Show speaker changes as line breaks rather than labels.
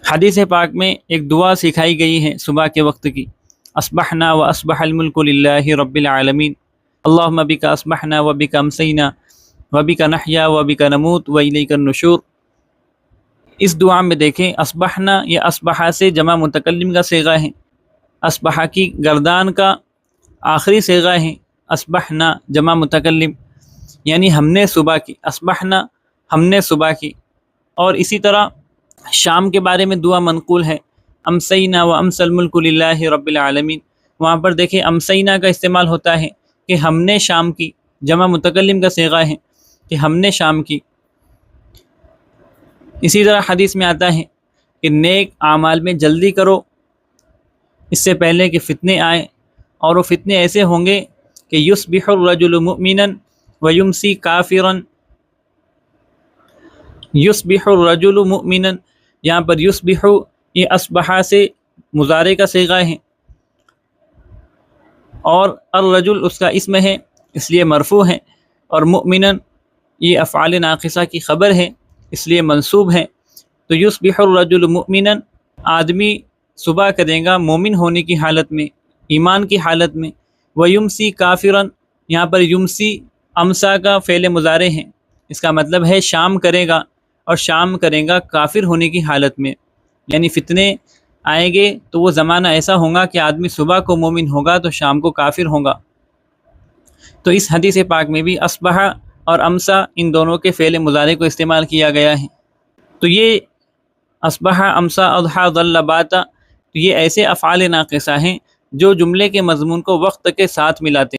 حدیث پاک میں ایک دعا سکھائی گئی ہے صبح کے وقت کی، اصبحنا و اصبح الملک للہ رب العالمین، اللہم بک اصبحنا و بک امسینا و بک نحیا و بک نموت و الیک النشور۔ اس دعا میں دیکھیں اصبحنا یہ اصبحا سے جمع متکلم کا صیغہ ہے، اصبحا کی گردان کا آخری صیغہ ہے، اصبحنا جمع متکلم یعنی ہم نے صبح کی، اصبحنا ہم نے صبح کی۔ اور اسی طرح شام کے بارے میں دعا منقول ہے، امسینا و امسی الملک للہ رب العالمین، وہاں پر دیکھیں امسینا کا استعمال ہوتا ہے کہ ہم نے شام کی، جمع متکلم کا صیغہ ہے کہ ہم نے شام کی۔ اسی طرح حدیث میں آتا ہے کہ نیک اعمال میں جلدی کرو اس سے پہلے کہ فتنے آئیں، اور وہ فتنے ایسے ہوں گے کہ یصبح الرجل مؤمنا ویمسی کافرا، یصبح الرجل مؤمنا، یہاں پر یصبح یہ اصبح سے مضارع کا صیغہ ہے، اور الرجل اس کا اسم ہے اس لیے مرفوع ہے، اور مؤمنا یہ افعال ناقصہ کی خبر ہے اس لیے منصوب ہے۔ تو یصبح الرجل مؤمنا، آدمی صبح کرے گا مومن ہونے کی حالت میں، ایمان کی حالت میں، ویمسی کافرا، یہاں پر یمسی امسا کا فعل مضارع ہے، اس کا مطلب ہے شام کرے گا، اور شام کرے گا کافر ہونے کی حالت میں، یعنی فتنے آئیں گے تو وہ زمانہ ایسا ہوگا کہ آدمی صبح کو مومن ہوگا تو شام کو کافر ہوگا۔ تو اس حدیث پاک میں بھی اصبح اور امسا ان دونوں کے فعل مضارع کو استعمال کیا گیا ہے۔ تو یہ اصبح، امسا، اضحیٰ، ظل، باتا، تو یہ ایسے افعال ناقصہ ہیں جو جملے کے مضمون کو وقت کے ساتھ ملاتے ہیں۔